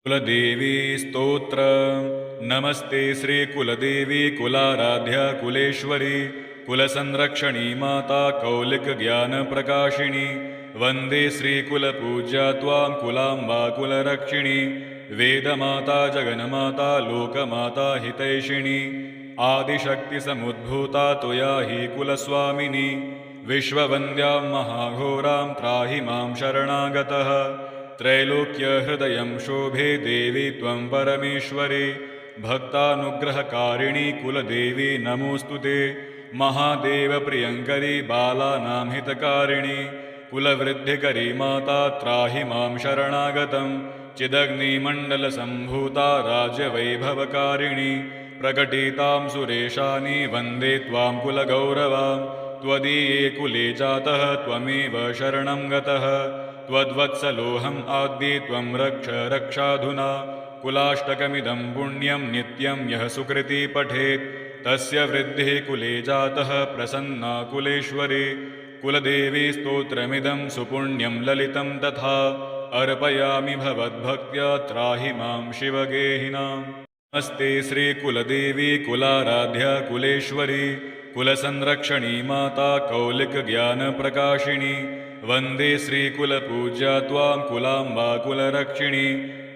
कुलदेवी स्तोत्र। नमस्ते श्री कुलदेवी कुलाराध्या कुलेश्वरी कुलसंरक्षणी माता कौलिक ज्ञान प्रकाशिनी वंदे श्री कुलपूज्या त्वां कुलांबा कुलरक्षिणी वेदमाता जगन्माता लोकमाता हितैषिणी आदिशक्ति समुद्भूता त्वया हि कुलस्वामिनी विश्ववन्द्यां महाघोरां त्राहि मां शरणागतः त्रैलोक्यहृदयं शोभे देवी त्वं परमेश्वरी भक्तानुग्रहकारिणी कुलदेवी नमोऽस्तु ते महादेवप्रियङ्करी बालानां हितकारिणी कुलवृद्धिकरी माता त्राहि मां शरणागतं चिदग्निमण्डलसम्भूता राज्यवैभवकारिणी प्रकटितां सुरेशानि वन्दे त्वां कुलगौरवां त्वदीये कुले जातः त्वमेव शरणं गतः त्वद्वत्सलोऽहम् आद्ये त्वं रक्ष रक्षाधुना कुलाष्टकमिदं पुण्यं नित्यं यः सुकृती पठेत् तस्य वृद्धिः कुले जातः प्रसन्ना कुलेश्वरी कुलदेवी स्तोत्रमिदं सुपुण्यं ललितं तथा अर्पयामि भवद्भक्त्या त्राहि मां शिवगेहिनाम् नमस्ते श्रीकुलदेवी कुलाराध्या कुलेश्वरी कुलसंरक्षणी माता कौलिकज्ञानप्रकाशिनी वन्दे श्रीकुलपूज्या त्वां कुलांबा कुलरक्षिणी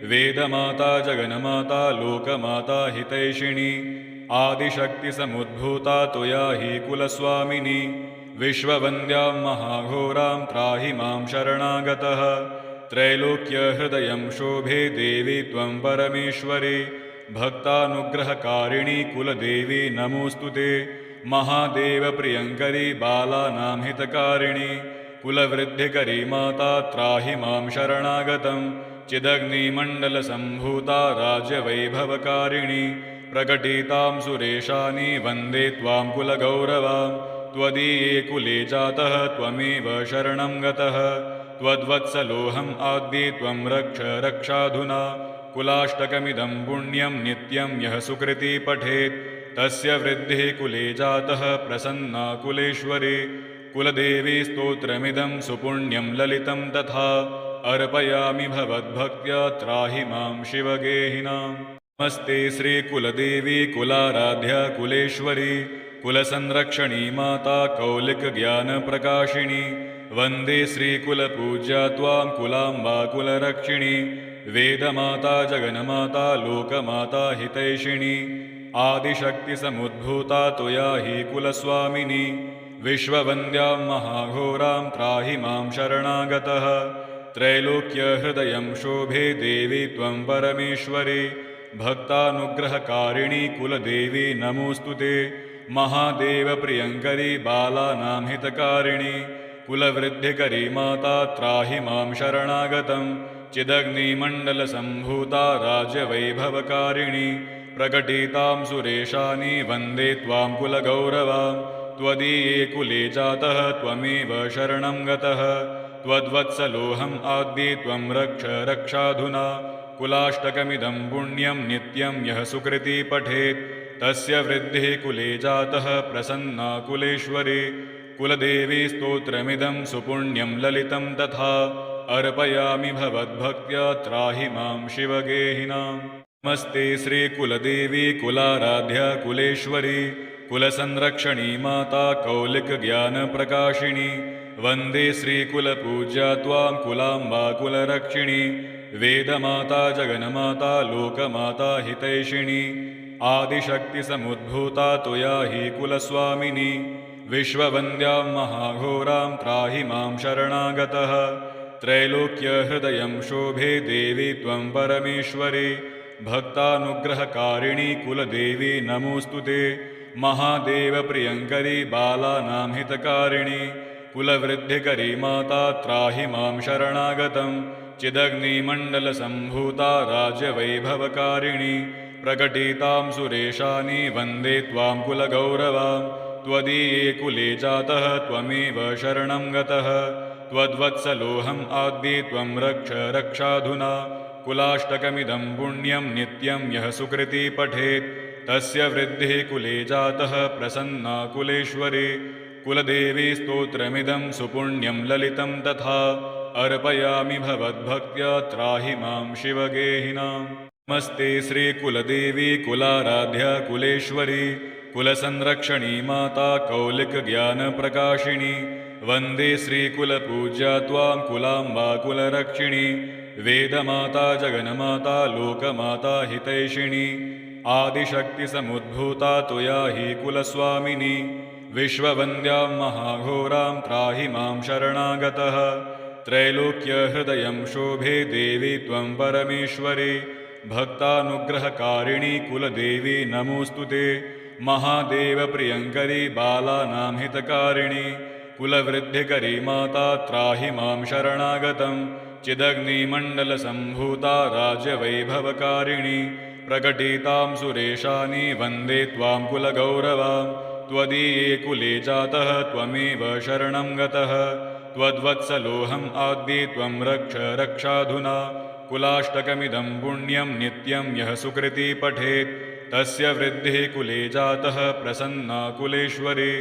वेदमाता जगन्माता लोकमाता हितैषिणी आदिशक्तिसमुद्भूता त्वया हि कुलस्वामिनी विश्ववन्द्यां महाघोरां त्राहि मां शरणागतः त्रैलोक्यहृदयं शोभे देवी त्वं परमेश्वरी भक्तानुग्रहकारिणी कुलदेवी नमोऽस्तु ते महादेवप्रियङ्करी बालानां हितकारिणी कुलवृद्धिकरी माता त्राहि मां शरणागतं चिदग्निमण्डलसम्भूता राज्यवैभवकारिणी प्रकटितां सुरेशानि वन्दे त्वां कुलगौरवां त्वदीये कुले जातः त्वमेव शरणं गतः त्वद्वत्सलोऽहम् आद्ये त्वं रक्ष रक्षाधुना कुलाष्टकमिदं पुण्यं नित्यं यः सुकृती पठेत् तस्य वृद्धिः कुले जातः प्रसन्ना कुलेश्वरी कुलदेवी स्तोत्रमिदं सुपुण्यं ललितं तथा अर्पयामि भवद्भक्त्या त्राहि मां शिवगेहिनाम् नमस्ते श्रीकुलदेवी कुलाराध्या कुलेश्वरी कुलसंरक्षणी माता कौलिकज्ञानप्रकाशिनी वन्दे श्रीकुलपूज्या त्वां कुलांबा कुलरक्षिणी वेदमाता जगन्माता लोकमाता हितैषिणी आदिशक्तिसमुद्भूता त्वया हि कुलस्वामिनी विश्ववन्द्यां महाघोरां त्राहि मां शरणागतः त्रैलोक्यहृदयं शोभे देवी त्वं परमेश्वरी भक्तानुग्रहकारिणी कुलदेवी नमोऽस्तु ते महादेवप्रियङ्करी बालानां हितकारिणी कुलवृद्धिकरी माता त्राहि मां शरणागतं चिदग्निमण्डलसम्भूता राज्यवैभवकारिणी प्रकटितां सुरेशानि वन्दे त्वां कुलगौरवां त्वदीये कुले जातः त्वमेव शरणं गतः त्वद्वत्सलोऽहम् आद्ये त्वं रक्ष रक्षाधुना कुलाष्टकमिदं पुण्यं नित्यं यः सुकृती पठेत् तस्य वृद्धिः कुले जातः प्रसन्ना कुलेश्वरी कुलदेवी स्तोत्रमिदं सुपुण्यं ललितं तथा अर्पयामि भवद्भक्त्या त्राहि मां शिवगेहिनाम् नमस्ते श्रीकुलदेवी कुलाराध्या कुलेश्वरी कुलसंरक्षणी माता कौलिकज्ञानप्रकाशिनी वन्दे श्रीकुलपूज्या त्वां कुलांबा कुलरक्षिणी वेदमाता जगन्माता लोकमाता हितैषिणी आदिशक्तिसमुद्भूता त्वया हि कुलस्वामिनी विश्ववन्द्यां महाघोरां त्राहि मां शरणागतः त्रैलोक्यहृदयं शोभे देवी त्वं परमेश्वरी भक्तानुग्रहकारिणी कुलदेवी नमोऽस्तु ते महादेवप्रियङ्करी बालानां हितकारिणी कुलवृद्धिकरी माता त्राहि मां शरणागतं चिदग्निमण्डलसम्भूता राज्यवैभवकारिणी प्रकटितां सुरेशानि वन्दे त्वां कुलगौरवां त्वदीये कुले जातः त्वमेव शरणं गतः त्वद्वत्सलोऽहम् आद्ये त्वं रक्ष रक्षाधुना कुलाष्टकमिदं पुण्यं नित्यं यः सुकृती पठेत् तस्य वृद्धिः कुले जातः प्रसन्ना कुलेश्वरी कुलदेवी स्तोत्रमिदं सुपुण्यं ललितं तथा अर्पयामि भवद्भक्त्या त्राहि मां शिवगेहिनाम्। नमस्ते श्रीकुलदेवी कुलाराध्या कुलेश्वरी कुलसंरक्षणी माता कौलिकज्ञानप्रकाशिनी वन्दे श्रीकुलपूज्या त्वां कुलाम्बा कुलरक्षिणी वेदमाता जगन्माता लोकमाता हितैषिणी आदिशक्तिसमुद्भूता त्वया हि कुलस्वामिनी विश्ववन्द्यां महाघोरां त्राहि मां शरणागतः त्रैलोक्यहृदयं शोभे देवी त्वं परमेश्वरी भक्तानुग्रहकारिणी कुलदेवी नमोऽस्तु ते महादेवप्रियङ्करी बालानां हितकारिणी कुलवृद्धिकरी माता त्राहि मां शरणागतं चिदग्निमण्डलसम्भूता राज्यवैभवकारिणी प्रकटितां सुरेशानि वन्दे त्वां कुलगौरवां त्वदीये कुले जातः त्वमेव शरणं गतः त्वद्वत्सलोऽहम् आद्ये त्वं रक्ष रक्षाधुना कुलाष्टकमिदं पुण्यं नित्यं यः सुकृती पठेत् तस्य वृद्धिः कुले जातः प्रसन्ना कुलेश्वरी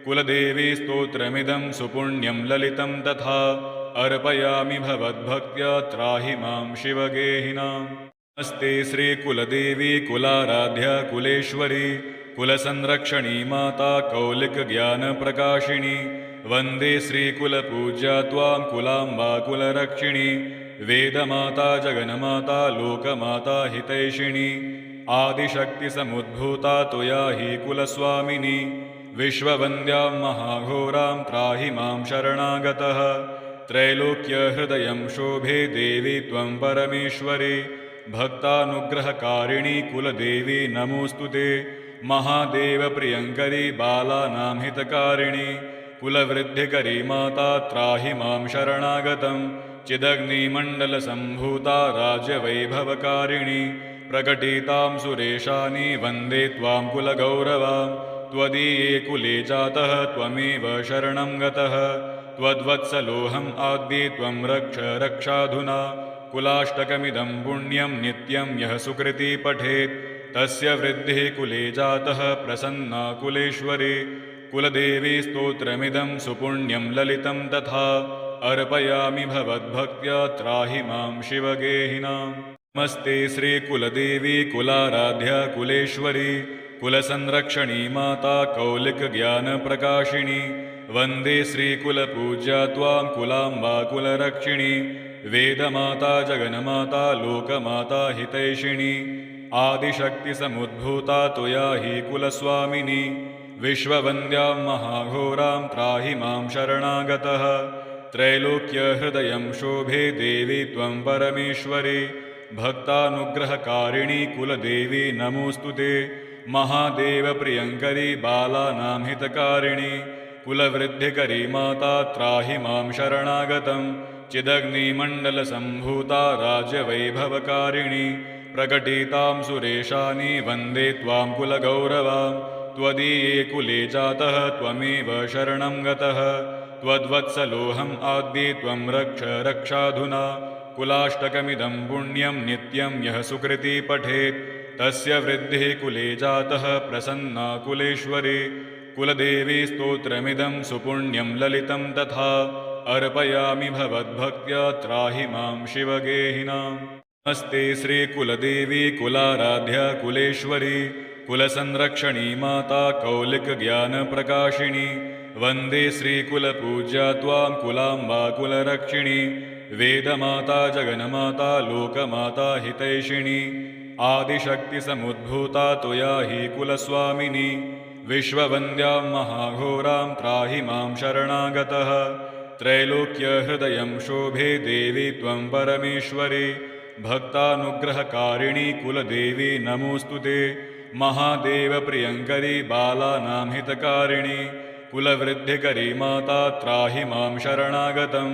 कुलदेवी स्तोत्रमिदं सुपुण्यं ललितं तथा अर्पयामि भवद्भक्त्या त्राहि मां शिवगेहिनाम्। नमस्ते श्रीकुलदेवी कुलाराध्या कुलेश्वरी कुलसंरक्षणी माता कौलिकज्ञानप्रकाशिनी वन्दे श्रीकुलपूज्या त्वां कुलाम्बा कुलरक्षिणी वेदमाता जगन्माता लोकमाता हितैषिणी आदिशक्तिसमुद्भूता त्वया हि कुलस्वामिनी विश्ववन्द्यां महाघोरां त्राहि मां शरणागतः त्रैलोक्यहृदयं शोभे देवी त्वं परमेश्वरी भक्तानुग्रहकारिणी कुलदेवी नमोऽस्तु ते महादेवप्रियङ्करी बालानां हितकारिणी कुलवृद्धिकरी माता त्राहि मां शरणागतं चिदग्निमण्डलसम्भूता राज्यवैभवकारिणी प्रकटितां सुरेशानि वन्दे त्वां कुलगौरवां त्वदीये कुले जातः त्वमेव शरणं गतः त्वद्वत्सलोऽहम् आद्ये त्वं रक्ष रक्षाधुना कुलाष्टकमिदं पुण्यं नित्यं यः सुकृती पठेत् तस्य वृद्धिः कुले जातः प्रसन्ना कुलेश्वरी कुलदेवी स्तोत्रमिदं सुपुण्यं ललितं तथा अर्पयामि भवद्भक्त्या त्राहि मां शिवगेहिनाम्। नमस्ते श्रीकुलदेवी कुलाराध्या कुलेश्वरी कुलसंरक्षणी माता कौलिकज्ञानप्रकाशिनी वन्दे श्रीकुलपूज्या त्वां कुलाम्बा कुलरक्षिणी वेदमाता जगन्माता लोकमाता हितैषिणी आदिशक्तिसमुद्भूता त्वया हि कुलस्वामिनी विश्ववन्द्यां महाघोरां त्राहि मां शरणागतः त्रैलोक्यहृदयं शोभे देवी त्वं परमेश्वरी भक्तानुग्रहकारिणी कुलदेवी नमोऽस्तु ते महादेवप्रियङ्करी बालानां हितकारिणी कुलवृद्धिकरी माता त्राहि मां शरणागतं चिदग्निमण्डलसम्भूता राज्यवैभवकारिणी प्रकटितां सुरेशानि वन्दे त्वां कुलगौरवां त्वदीये कुले जातः त्वमेव शरणं गतः त्वद्वत्सलोऽहम् आद्ये त्वं रक्ष रक्षाधुना कुलाष्टकमिदं पुण्यं नित्यं यः सुकृती पठेत् तस्य वृद्धिः कुले जातः प्रसन्ना कुलेश्वरी कुलदेवी स्तोत्रमिदं सुपुण्यं ललितं तथा अर्पयामि भवद्भक्त्या त्राहि मां शिवगेहिनाम्। नमस्ते श्रीकुलदेवी कुलाराध्या कुलेश्वरी कुलसंरक्षणी माता कौलिकज्ञानप्रकाशिनी वन्दे श्रीकुलपूज्या त्वां कुलाम्बा कुलरक्षिणी वेदमाता जगन्माता लोकमाता हितैषिणी आदिशक्तिसमुद्भूता त्वया हि कुलस्वामिनी विश्ववन्द्यां महाघोरां त्राहि मां शरणागतः त्रैलोक्यहृदयं शोभे देवी त्वं परमेश्वरी भक्तानुग्रहकारिणी कुलदेवी नमोऽस्तु ते महादेवप्रियङ्करी बालानां हितकारिणी कुलवृद्धिकरी माता त्राहि मां शरणागतं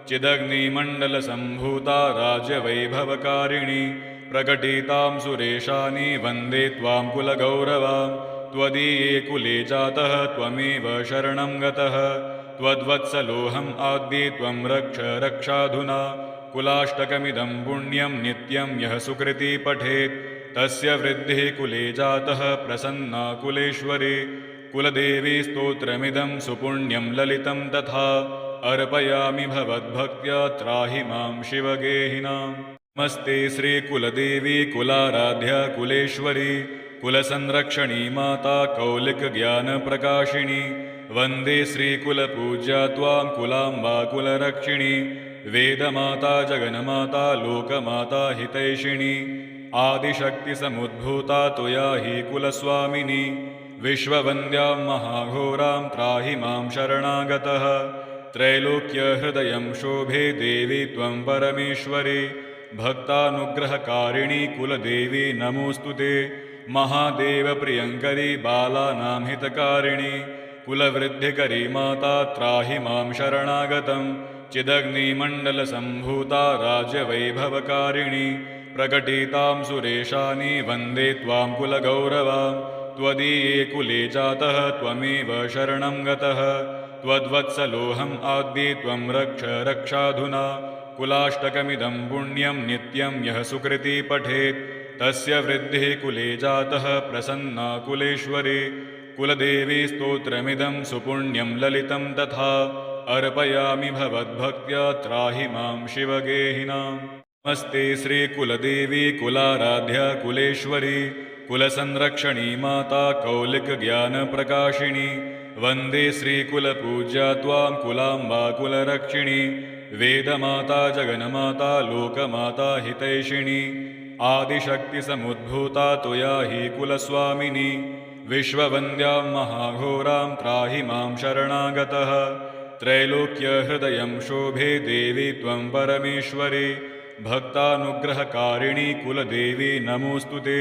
चिदग्निमण्डलसम्भूता राज्यवैभवकारिणी प्रकटितां सुरेशानि वन्दे त्वां कुलगौरवां त्वदीये कुले जातः त्वमेव शरणं गतः त्वद्वत्सलोऽहम् आद्ये त्वं रक्ष रक्षाधुना कुलाष्टकमिदं पुण्यं नित्यं यः सुकृती पठेत् तस्य वृद्धिः कुले जातः प्रसन्ना कुलेश्वरी कुलदेवी स्तोत्रमिदं सुपुण्यं ललितं तथा अर्पयामि भवद्भक्त्या त्राहि मां शिवगेहिनाम्। नमस्ते श्रीकुलदेवी कुलाराध्या कुलेश्वरी कुलसंरक्षणी माता कौलिकज्ञानप्रकाशिनी वन्दे श्रीकुलपूज्या त्वां कुलाम्बा कुलरक्षिणी वेदमाता जगन्माता लोकमाता हितैषिणी आदिशक्तिसमुद्भूता त्वया हि कुलस्वामिनी विश्ववन्द्यां महाघोरां त्राहि मां शरणागतः त्रैलोक्यहृदयं शोभे देवी त्वं परमेश्वरी भक्तानुग्रहकारिणी कुलदेवी नमोऽस्तु ते महादेवप्रियङ्करी बालानां हितकारिणी कुलवृद्धिकरी माता त्राहि मां शरणागतं चिदग्निमण्डलसम्भूता राज्यवैभवकारिणी प्रकटितां सुरेशानि वन्दे त्वां कुलगौरवां त्वदीये कुले जातः त्वमेव शरणं गतः त्वद्वत्सलोऽहम् आद्ये त्वं रक्ष रक्षाधुना कुलाष्टकमिदं पुण्यं नित्यं यः सुकृती पठेत् तस्य वृद्धिः कुले जातः प्रसन्ना कुलेश्वरी कुलदेवी स्तोत्रमिदं सुपुण्यं ललितं तथा अर्पयामि भवद्भक्त्या त्राहि मां शिवगेहिनाम्। नमस्ते श्रीकुलदेवी कुलाराध्या कुलेश्वरी कुलसंरक्षणी माता कौलिकज्ञानप्रकाशिनी वन्दे श्रीकुलपूज्या त्वां कुलाम्बा कुलरक्षिणी वेदमाता जगन्माता लोकमाता हितैषिणी आदिशक्तिसमुद्भूता त्वया हि कुलस्वामिनी विश्ववन्द्यां महाघोरां त्राहि मां शरणागतः त्रैलोक्यहृदयं शोभे देवी त्वं परमेश्वरी भक्तानुग्रहकारिणी कुलदेवी नमोऽस्तु ते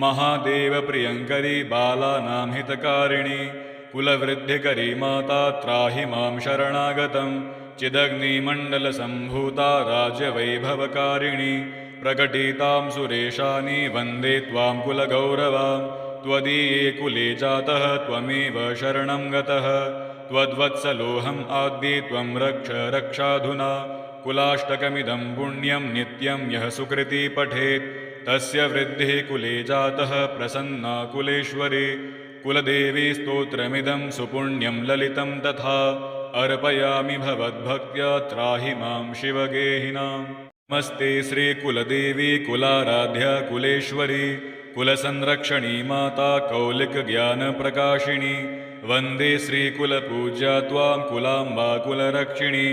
महादेवप्रियङ्करी बालानां हितकारिणी कुलवृद्धिकरी माता त्राहि मां शरणागतं चिदग्निमण्डलसम्भूता राज्यवैभवकारिणी प्रकटितां सुरेशानि वन्दे त्वां कुलगौरवां त्वदीये कुले जातः त्वमेव शरणं गतः त्वद्वत्सलोऽहम् आद्ये त्वं रक्ष रक्षाधुना कुलाष्टकमिदं पुण्यं नित्यं यः सुकृती पठेत् तस्य वृद्धिः कुले जातः प्रसन्ना कुलेश्वरी कुलदेवी स्तोत्रमिदं सुपुण्यं ललितं तथा अर्पयामि भवद्भक्त्या त्राहि मां शिवगेहिनाम्। नमस्ते श्रीकुलदेवी कुलाराध्या कुलेश्वरी कुलसंरक्षणी माता कौलिकज्ञानप्रकाशिनी वन्दे श्रीकुलपूज्या त्वां कुलाम्बा कुलरक्षिणी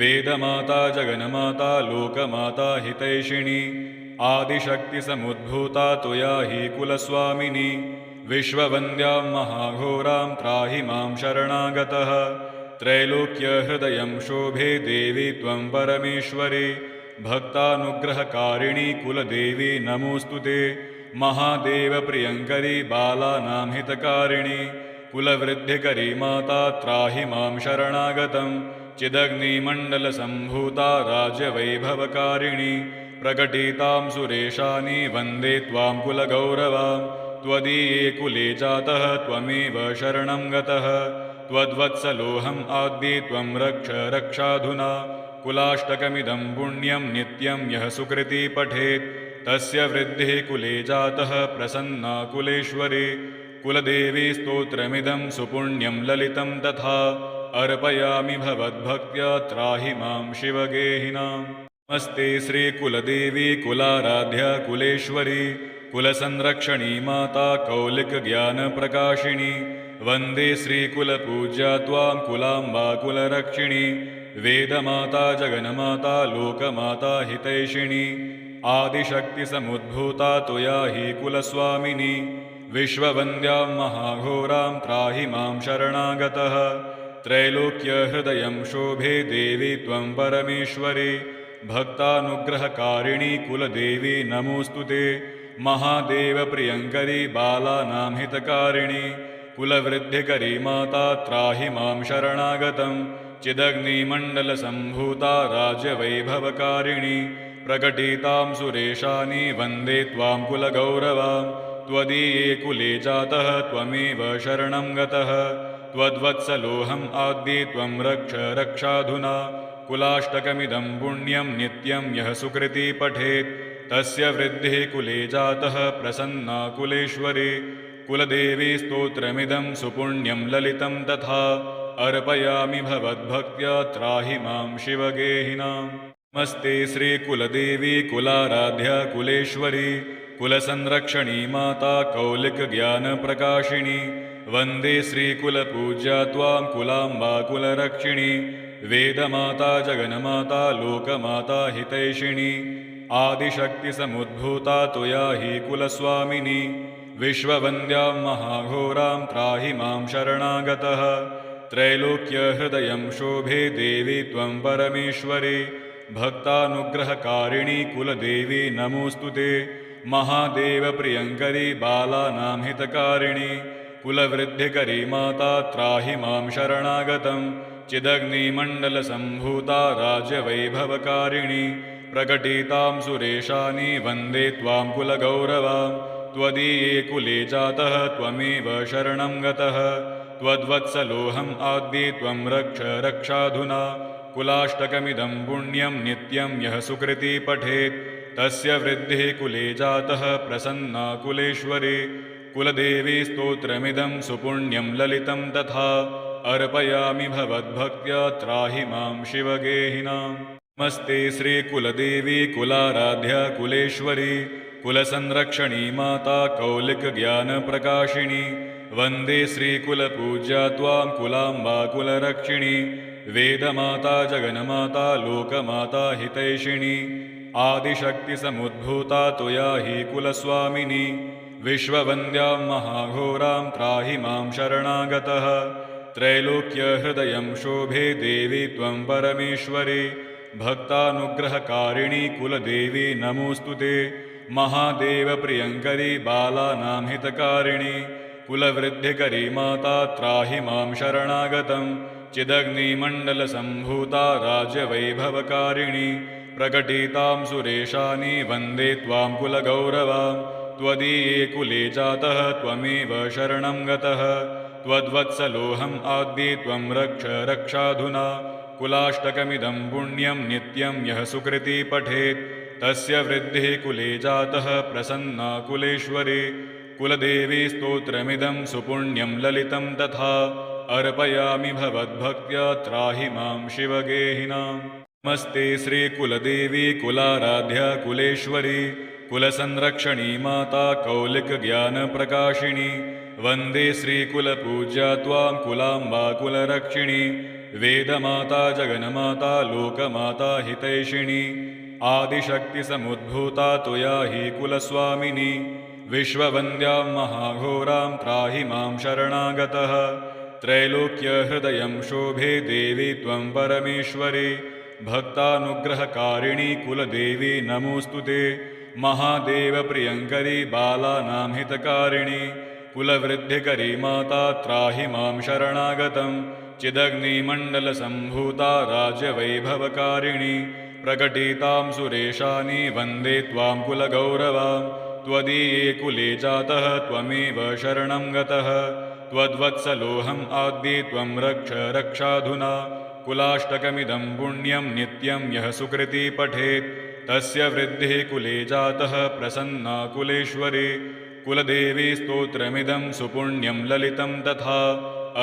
वेदमाता जगन्माता लोकमाता हितैषिणी आदिशक्तिसमुद्भूता त्वया हि कुलस्वामिनी विश्ववन्द्यां महाघोरां त्राहि मां शरणागतः त्रैलोक्यहृदयं शोभे देवी त्वं परमेश्वरी भक्तानुग्रहकारिणी कुलदेवी नमोऽस्तु ते महादेवप्रियङ्करी बालानां हितकारिणी कुलवृद्धिकरी माता त्राहि मां शरणागतं चिदग्निमण्डलसम्भूता राज्यवैभवकारिणी प्रकटितां सुरेशानि वन्दे त्वां कुलगौरवां त्वदीये कुले जातः त्वमेव शरणं गतः त्वद्वत्सलोऽहम् आद्ये त्वं रक्ष रक्षाधुना कुलाष्टकमिदं पुण्यं नित्यं यः सुकृती पठेत् तस्य वृद्धिः कुले जातः प्रसन्ना कुलेश्वरी कुलदेवी स्तोत्रमिदं सुपुण्यं ललितं तथा अर्पयामि भवद्भक्त्या त्राहि मां शिवगेहिनाम्। नमस्ते श्रीकुलदेवी कुलाराध्या कुलेश्वरी कुलसंरक्षणी माता कौलिकज्ञानप्रकाशिनी वन्दे श्रीकुलपूज्या त्वां कुलाम्बा कुलरक्षिणी वेदमाता जगन्माता लोकमाता हितैषिणी आदिशक्तिसमुद्भूता त्वया हि कुलस्वामिनी विश्ववन्द्यां महाघोरां त्राहि मां शरणागतः त्रैलोक्यहृदयं शोभे देवी त्वं परमेश्वरी भक्तानुग्रहकारिणी कुलदेवी नमोऽस्तु ते महादेवप्रियङ्करी बालानां हितकारिणी कुलवृद्धिकरी माता त्राहि मां शरणागतं चिदग्निमण्डलसम्भूता राज्यवैभवकारिणी प्रकटितां सुरेशानि वन्दे त्वां कुलगौरवां त्वदीये कुले जातः त्वमेव शरणं गतः त्वद्वत्सलोऽहम् आद्ये त्वं रक्ष रक्षाधुना कुलाष्टकमिदं पुण्यं नित्यं यः सुकृती पठेत् तस्य वृद्धिः कुले जातः प्रसन्ना कुलेश्वरी कुलदेवी स्तोत्रमिदं सुपुण्यं ललितं तथा अर्पयामि भवद्भक्त्या त्राहि मां शिवगेहिनाम्। नमस्ते श्रीकुलदेवी कुलाराध्या कुलेश्वरी कुलसंरक्षणी माता कौलिकज्ञानप्रकाशिनी वन्दे श्रीकुलपूज्या त्वां कुलाम्बा कुलरक्षिणी वेदमाता जगन्माता लोकमाता हितैषिणी आदिशक्तिसमुद्भूता त्वया हि कुलस्वामिनी विश्ववन्द्यां महाघोरां त्राहि मां शरणागतः त्रैलोक्यहृदयं शोभे देवी त्वं परमेश्वरी भक्तानुग्रहकारिणी कुलदेवी नमोऽस्तु ते महादेवप्रियङ्करी बालानां हितकारिणी कुलवृद्धिकरी माता त्राहि मां शरणागतं चिदग्निमण्डलसम्भूता राज्यवैभवकारिणी प्रकटितां सुरेशानि वन्दे त्वां कुलगौरवां त्वदीये कुले जातः त्वमेव शरणं गतः त्वद्वत्सलोऽहम् आद्ये त्वं रक्ष रक्षाधुना कुलाष्टकमिदं पुण्यं नित्यं यः सुकृती पठेत् तस्य वृद्धिः कुले जातः प्रसन्ना कुलेश्वरी कुलदेवी स्तोत्रमिदं सुपुण्यं ललितं तथा अर्पयामि भवद्भक्त्या त्राहि मां शिवगेहिनाम्। नमस्ते श्रीकुलदेवी कुलाराध्या कुलेश्वरी कुलसंरक्षणी माता कौलिकज्ञानप्रकाशिनी वन्दे श्रीकुलपूज्या त्वां कुलाम्बा कुलरक्षिणी वेदमाता जगन्माता लोकमाता हितैषिणी आदिशक्तिसमुद्भूता त्वया हि कुलस्वामिनी विश्ववन्द्यां महाघोरां त्राहि मां शरणागतः त्रैलोक्यहृदयं शोभे देवी त्वं परमेश्वरी भक्तानुग्रहकारिणी कुलदेवी नमोऽस्तु ते महादेवप्रियङ्करी बालानां हितकारिणी कुलवृद्धिकरी माता त्राहि मां शरणागतं चिदग्निमण्डलसम्भूता राज्यवैभवकारिणी प्रकटितां सुरेशानि वन्दे त्वां कुलगौरवां त्वदीये कुले जातः त्वमेव शरणं गतः त्वद्वत्सलोऽहम् आद्ये त्वं रक्ष रक्षाधुना कुलाष्टकमिदं पुण्यं नित्यं यः सुकृती पठेत् तस्य वृद्धिः कुले जातः प्रसन्ना कुलेश्वरी कुलदेवी स्तोत्रमिदं सुपुण्यं ललितं तथा अर्पयामि भवद्भक्त्या त्राहि मां शिवगेहिनाम्। नमस्ते श्रीकुलदेवी कुलाराध्या कुलेश्वरी कुलसंरक्षणी माता कौलिकज्ञानप्रकाशिनी वन्दे श्रीकुलपूज्या त्वां कुलाम्बा कुलरक्षिणी वेदमाता जगन्माता लोकमाता हितैषिणी आदिशक्तिसमुद्भूता त्वया हि कुलस्वामिनी विश्ववन्द्यां महाघोरां त्राहि मां शरणागतः त्रैलोक्यहृदयं शोभे देवी त्वं परमेश्वरी भक्तानुग्रहकारिणी कुलदेवी नमोऽस्तु ते महादेवप्रियङ्करी बालानां हितकारिणी कुलवृद्धिकरी माता त्राहि मां शरणागतं चिदग्निमण्डलसम्भूता राज्यवैभवकारिणी प्रकटितां सुरेशानि वन्दे त्वां कुलगौरवां त्वदीये कुले जातः त्वमेव शरणं गतः त्वद्वत्सलोऽहम् आद्ये त्वं रक्ष रक्षाधुना कुलाष्टकमिदं पुण्यं नित्यं यः सुकृती पठेत् तस्य वृद्धिः कुले जातः प्रसन्ना कुलेश्वरी कुलदेवी स्तोत्रमिदं सुपुण्यं ललितं तथा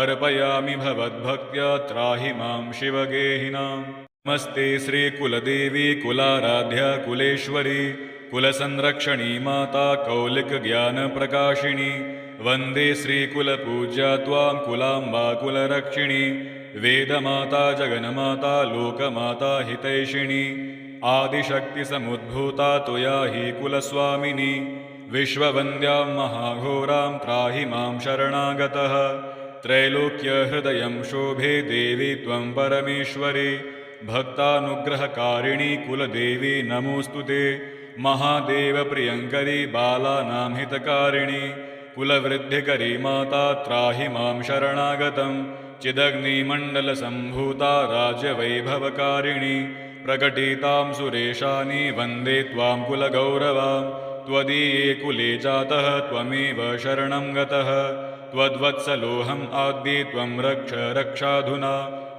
अर्पयामि भवद्भक्त्या त्राहि मां शिवगेहिनाम्। नमस्ते श्रीकुलदेवी कुलाराध्या कुलेश्वरी कुलसंरक्षणी माता कौलिकज्ञानप्रकाशिनी वन्दे श्रीकुलपूज्या त्वां कुलाम्बा कुलरक्षिणी वेदमाता जगन्माता लोकमाता हितैषिणी आदिशक्तिसमुद्भूता त्वया हि कुलस्वामिनी विश्ववन्द्यां महाघोरां त्राहि मां शरणागतः त्रैलोक्यहृदयं शोभे देवी त्वं परमेश्वरी भक्तानुग्रहकारिणी कुलदेवी नमोऽस्तु ते महादेवप्रियङ्करी बालानां हितकारिणी कुलवृद्धिकरी माता त्राहि मां शरणागतं चिदग्निमण्डलसम्भूता राज्यवैभवकारिणी प्रकटितां सुरेशानि वन्दे त्वां कुलगौरवां त्वदीये कुले जातः त्वमेव शरणं गतः त्वद्वत्सलोऽहम् आद्ये त्वं रक्ष रक्षाधुना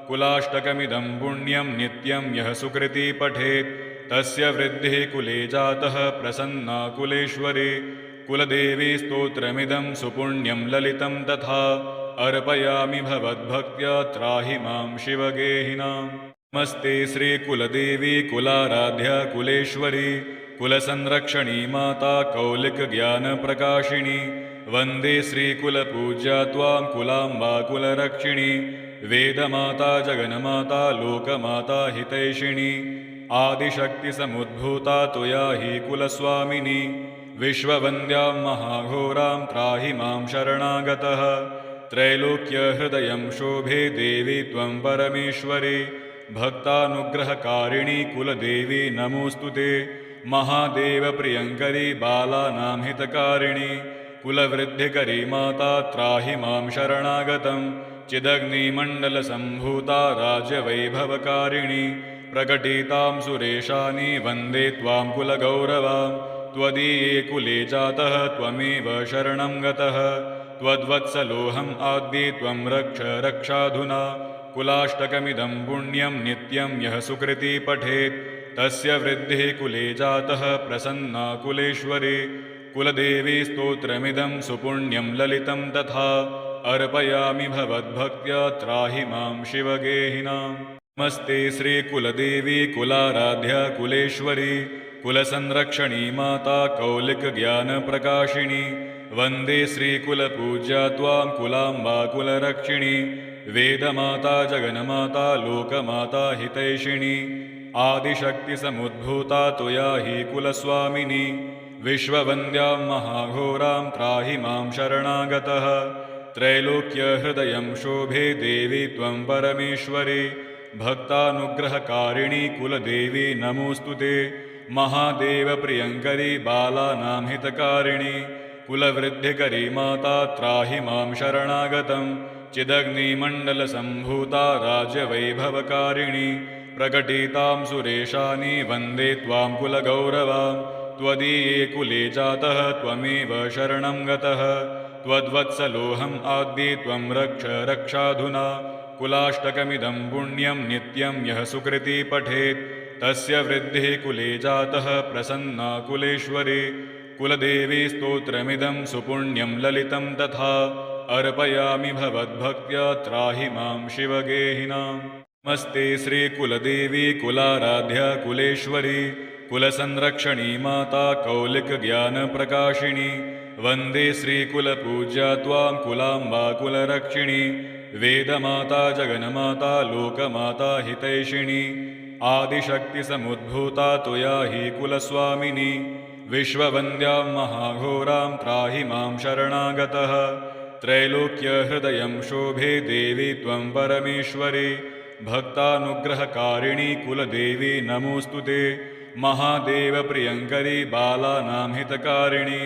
कुलाष्टकमिदं पुण्यं नित्यं यः सुकृती पठेत् तस्य वृद्धिः कुले जातः प्रसन्ना कुलेश्वरी कुलदेवी स्तोत्रमिदं सुपुण्यं ललितं तथा अर्पयामि भवद्भक्त्या त्राहि मां शिवगेहिनाम्। नमस्ते श्रीकुलदेवी कुलाराध्या कुलेश्वरी कुलसंरक्षणी माता कौलिकज्ञानप्रकाशिनी वन्दे श्रीकुलपूज्या त्वां कुलाम्बा कुलरक्षिणी वेदमाता जगन्माता लोकमाता हितैषिणी आदिशक्तिसमुद्भूता त्वया हि कुलस्वामिनी विश्ववन्द्यां महाघोरां त्राहि मां शरणागतः त्रैलोक्यहृदयं शोभे देवी त्वं परमेश्वरी भक्तानुग्रहकारिणी कुलदेवी नमोऽस्तु ते महादेवप्रियङ्करी बालानां हितकारिणी कुलवृद्धिकरी माता त्राहि मां शरणागतं चिदग्निमण्डलसम्भूता राज्यवैभवकारिणी प्रकटितां सुरेशानि वन्दे त्वां कुलगौरवां त्वदीये कुले जातः त्वमेव शरणं गतः त्वद्वत्सलोऽहम् आद्ये त्वं रक्ष रक्षाधुना कुलाष्टकमिदं पुण्यं नित्यं यः सुकृती पठेत् तस्य वृद्धिः कुले जातः प्रसन्ना कुलेश्वरी कुलदेवी स्तोत्रमिदं सुपुण्यं ललितं तथा अर्पयामि भवद्भक्त्या त्राहि मां शिवगेहिनाम्। नमस्ते श्रीकुलदेवी कुलाराध्या कुलेश्वरी कुलसंरक्षणी माता कौलिकज्ञानप्रकाशिनी वन्दे श्रीकुलपूज्या त्वां कुलाम्बा कुलरक्षिणी वेदमाता जगन्माता लोकमाता हितैषिणी आदिशक्तिसमुद्भूता त्वया हि कुलस्वामिनी विश्ववन्द्यां महाघोरां त्राहि मां शरणागतः त्रैलोक्यहृदयं शोभे देवी त्वं परमेश्वरी भक्तानुग्रहकारिणी कुलदेवी नमोऽस्तु ते महादेवप्रियङ्करी बालानां हितकारिणी कुलवृद्धिकरी माता त्राहि मां शरणागतं चिदग्निमण्डलसम्भूता राज्यवैभवकारिणी प्रकटितां सुरेशानि वन्दे त्वां कुलगौरवां त्वदीये कुले जातः त्वमेव शरणं गतः त्वद्वत्सलोऽहम् आद्ये त्वं रक्ष रक्षाधुना कुलाष्टकमिदं पुण्यं नित्यं यः सुकृती पठेत् तस्य वृद्धिः कुले जातः प्रसन्ना कुलेश्वरी कुलदेवी स्तोत्रमिदं सुपुण्यं ललितं तथा अर्पयामि भवद्भक्त्या त्राहि मां शिवगेहिनाम्। नमस्ते श्रीकुलदेवी कुलाराध्या कुलेश्वरी कुलसंरक्षणी माता कौलिकज्ञानप्रकाशिनी वन्दे श्रीकुलपूज्या त्वां कुलाम्बा कुलरक्षिणी वेदमाता जगन्माता लोकमाता हितैषिणी आदिशक्तिसमुद्भूता त्वया हि कुलस्वामिनी विश्ववन्द्यां महाघोरां त्राहि मां शरणागतः त्रैलोक्यहृदयं शोभे देवी त्वं परमेश्वरी भक्तानुग्रहकारिणी कुलदेवी नमोऽस्तु ते महादेवप्रियङ्करी बालानां हितकारिणी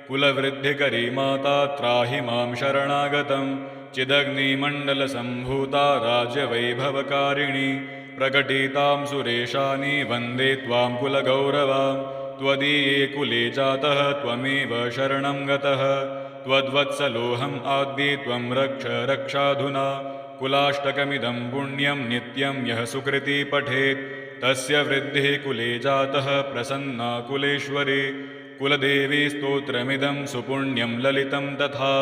कुलवृद्धिकरी माता त्राहि मां शरणागतं चिदग्निमण्डलसम्भूता राज्यवैभवकारिणी प्रकटितां सुरेशानि वन्दे त्वां कुलगौरवां त्वदीये कुले जातः त्वमेव शरणं गतः त्वद्वत्सलोऽहम् आद्ये त्वं रक्ष रक्षाधुना कुलाष्टकमिदं पुण्यं नित्यं यः सुकृती पठेत् तस्य वृद्धिः कुले जातः प्रसन्ना कुलेश्वरी कुलदेवी स्तोत्रमिदं सुपुण्यं ललितं तथा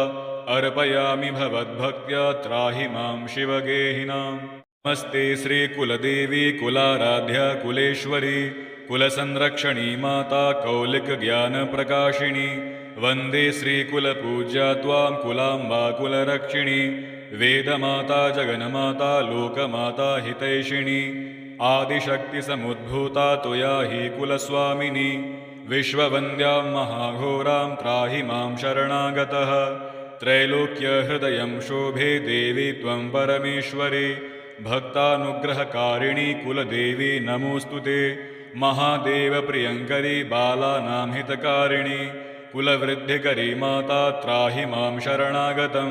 अर्पयामि भवद्भक्त्या त्राहि मां शिवगेहिनाम्। नमस्ते श्रीकुलदेवी कुलाराध्या कुलेश्वरी कुलसंरक्षणी माता कौलिकज्ञानप्रकाशिनी वन्दे श्रीकुलपूज्या त्वां कुलाम्बा कुलरक्षिणी वेदमाता जगन्माता लोकमाता हितैषिणी आदिशक्तिसमुद्भूता त्वया हि कुलस्वामिनी विश्ववन्द्यां महाघोरां त्राहि मां शरणागतः त्रैलोक्यहृदयं शोभे देवी त्वं परमेश्वरी भक्तानुग्रहकारिणी कुलदेवी नमोऽस्तु ते महादेवप्रियङ्करी बालानां हितकारिणी कुलवृद्धिकरी माता त्राहि मां शरणागतं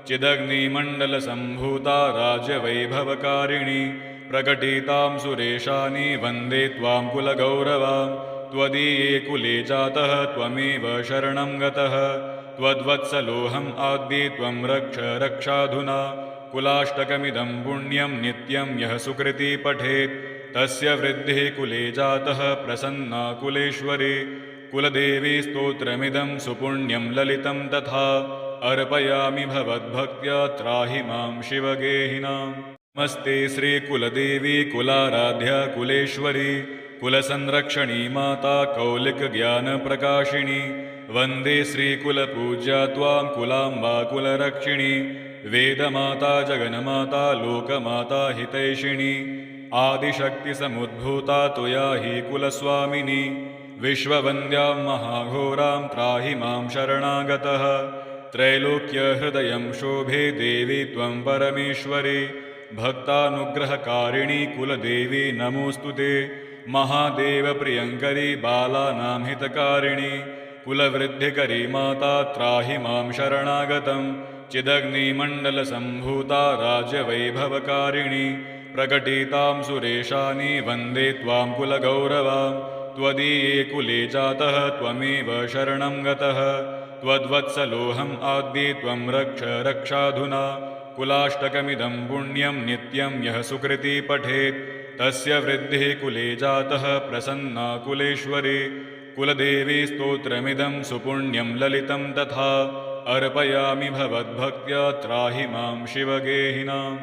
चिदग्निमण्डलसम्भूता राज्यवैभवकारिणी प्रकटितां सुरेशानि वन्दे त्वां कुलगौरवां त्वदीये कुले जातः त्वमेव शरणं गतः त्वद्वत्सलोऽहम् आद्ये त्वं रक्ष रक्षाधुना कुलाष्टकमिदं पुण्यं नित्यं यः सुकृती पठेत् तस्य वृद्धिः कुले जातः प्रसन्ना कुलेश्वरी कुलदेवी स्तोत्रमिदं सुपुण्यं ललितं तथा अर्पयामि भवद्भक्त्या त्राहि मां शिवगेहिनाम्। नमस्ते श्रीकुलदेवी कुलाराध्या कुलेश्वरी कुलसंरक्षणी माता कौलिकज्ञानप्रकाशिनी वन्दे श्रीकुलपूज्या त्वां कुलाम्बा कुलरक्षिणी वेदमाता जगन्माता लोकमाता हितैषिणी आदिशक्तिसमुद्भूता त्वया हि कुलस्वामिनी विश्ववन्द्यां महाघोरां त्राहि मां शरणागतः त्रैलोक्यहृदयं शोभे देवी त्वं परमेश्वरी भक्तानुग्रहकारिणी कुलदेवी नमोऽस्तु ते महादेवप्रियङ्करी बालानां हितकारिणी कुलवृद्धिकरी माता त्राहि मां शरणागतं चिदग्निमण्डलसम्भूता राज्यवैभवकारिणी प्रकटितां सुरेशानि वन्दे त्वां कुलगौरवां त्वदीये कुले जातः त्वमेव शरणं गतः त्वद्वत्सलोऽहम् आद्ये त्वं रक्ष रक्षाधुना कुलाष्टकमिदं पुण्यं नित्यं यः सुकृती पठेत् तस्य वृद्धिः कुले जातः प्रसन्ना कुलेश्वरी कुलदेवी स्तोत्रमिदं सुपुण्यं ललितं तथा अर्पयामि भवद्भक्त्या त्राहि मां शिवगेहिनाम्।